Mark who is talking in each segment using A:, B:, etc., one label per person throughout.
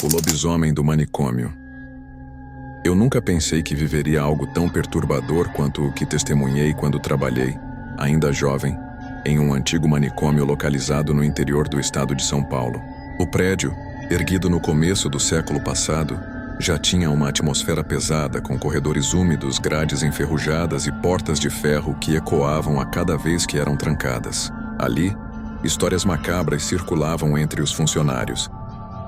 A: O lobisomem do manicômio. Eu nunca pensei que viveria algo tão perturbador quanto o que testemunhei quando trabalhei, ainda jovem, em um antigo manicômio localizado no interior do estado de São Paulo. O prédio, erguido no começo do século passado, já tinha uma atmosfera pesada, com corredores úmidos, grades enferrujadas e portas de ferro que ecoavam a cada vez que eram trancadas. Ali, histórias macabras circulavam entre os funcionários.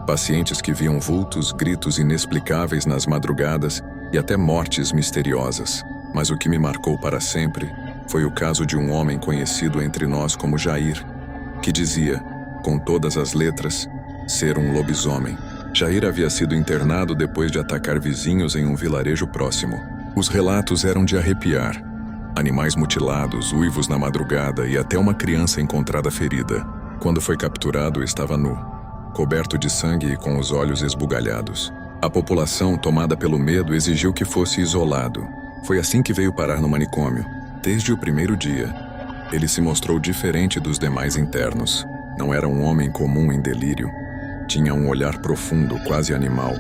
A: Pacientes que viam vultos, gritos inexplicáveis nas madrugadas e até mortes misteriosas. Mas o que me marcou para sempre foi o caso de um homem conhecido entre nós como Jair, que dizia, com todas as letras, ser um lobisomem. Jair havia sido internado depois de atacar vizinhos em um vilarejo próximo. Os relatos eram de arrepiar. Animais mutilados, uivos na madrugada e até uma criança encontrada ferida. Quando foi capturado, estava nu, coberto de sangue e com os olhos esbugalhados. A população, tomada pelo medo, exigiu que fosse isolado. Foi assim que veio parar no manicômio. Desde o primeiro dia, ele se mostrou diferente dos demais internos. Não era um homem comum em delírio. Tinha um olhar profundo, quase animal,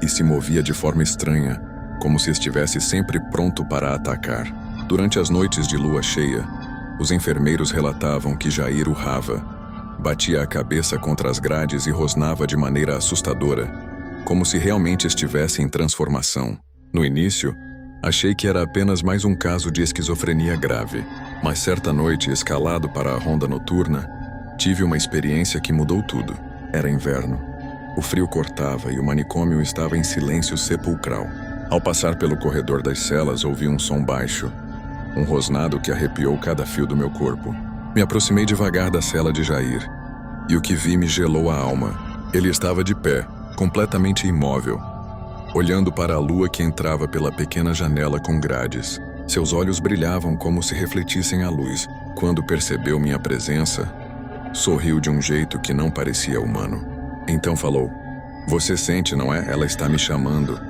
A: e se movia de forma estranha, como se estivesse sempre pronto para atacar. Durante as noites de lua cheia, os enfermeiros relatavam que Jair urrava, batia a cabeça contra as grades e rosnava de maneira assustadora, como se realmente estivesse em transformação. No início, achei que era apenas mais um caso de esquizofrenia grave, mas certa noite, escalado para a ronda noturna, tive uma experiência que mudou tudo. Era inverno. O frio cortava e o manicômio estava em silêncio sepulcral. Ao passar pelo corredor das celas, ouvi um som baixo, um rosnado que arrepiou cada fio do meu corpo. Me aproximei devagar da cela de Jair, e o que vi me gelou a alma. Ele estava de pé, completamente imóvel, olhando para a lua que entrava pela pequena janela com grades. Seus olhos brilhavam como se refletissem a luz. Quando percebeu minha presença, sorriu de um jeito que não parecia humano. Então falou: "Você sente, não é? Ela está me chamando.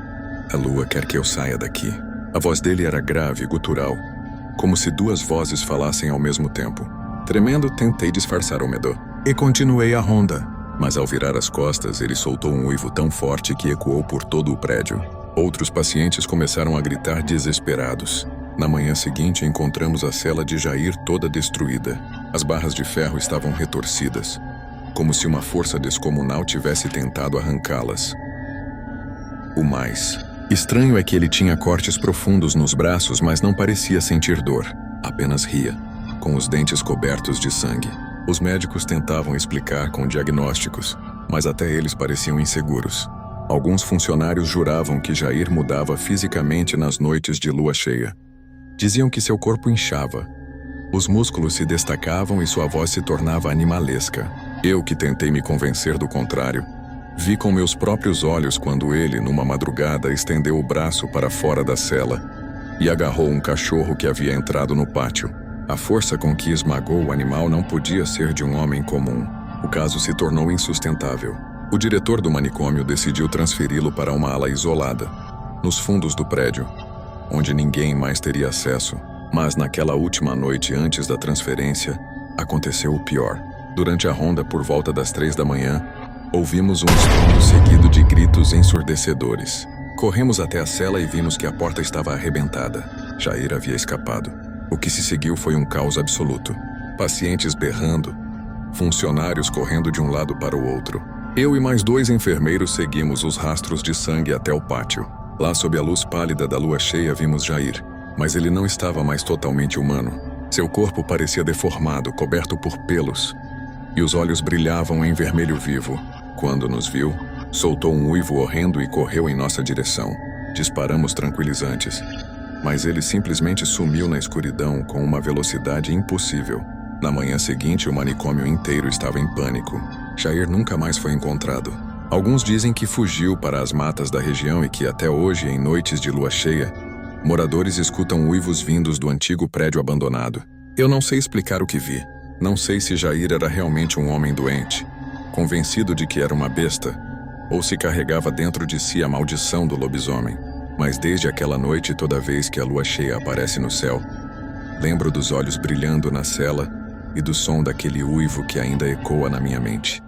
A: A lua quer que eu saia daqui." A voz dele era grave e gutural, como se duas vozes falassem ao mesmo tempo. Tremendo, tentei disfarçar o medo e continuei a ronda. Mas ao virar as costas, ele soltou um uivo tão forte que ecoou por todo o prédio. Outros pacientes começaram a gritar desesperados. Na manhã seguinte, encontramos a cela de Jair toda destruída. As barras de ferro estavam retorcidas, como se uma força descomunal tivesse tentado arrancá-las. O mais estranho é que ele tinha cortes profundos nos braços, mas não parecia sentir dor. Apenas ria, com os dentes cobertos de sangue. Os médicos tentavam explicar com diagnósticos, mas até eles pareciam inseguros. Alguns funcionários juravam que Jair mudava fisicamente nas noites de lua cheia. Diziam que seu corpo inchava, os músculos se destacavam e sua voz se tornava animalesca. Eu, que tentei me convencer do contrário, vi com meus próprios olhos quando ele, numa madrugada, estendeu o braço para fora da cela e agarrou um cachorro que havia entrado no pátio. A força com que esmagou o animal não podia ser de um homem comum. O caso se tornou insustentável. O diretor do manicômio decidiu transferi-lo para uma ala isolada, nos fundos do prédio, onde ninguém mais teria acesso. Mas naquela última noite antes da transferência, aconteceu o pior. Durante a ronda, por volta das 3 da manhã, ouvimos um estrondo seguido de gritos ensurdecedores. Corremos até a cela e vimos que a porta estava arrebentada. Jair havia escapado. O que se seguiu foi um caos absoluto. Pacientes berrando, funcionários correndo de um lado para o outro. Eu e mais 2 enfermeiros seguimos os rastros de sangue até o pátio. Lá, sob a luz pálida da lua cheia, vimos Jair, mas ele não estava mais totalmente humano. Seu corpo parecia deformado, coberto por pelos, e os olhos brilhavam em vermelho vivo. Quando nos viu, soltou um uivo horrendo e correu em nossa direção. Disparamos tranquilizantes, mas ele simplesmente sumiu na escuridão com uma velocidade impossível. Na manhã seguinte, o manicômio inteiro estava em pânico. Jair nunca mais foi encontrado. Alguns dizem que fugiu para as matas da região e que até hoje, em noites de lua cheia, moradores escutam uivos vindos do antigo prédio abandonado. Eu não sei explicar o que vi. Não sei se Jair era realmente um homem doente, convencido de que era uma besta, ou se carregava dentro de si a maldição do lobisomem. Mas desde aquela noite, toda vez que a lua cheia aparece no céu, lembro dos olhos brilhando na cela e do som daquele uivo que ainda ecoa na minha mente.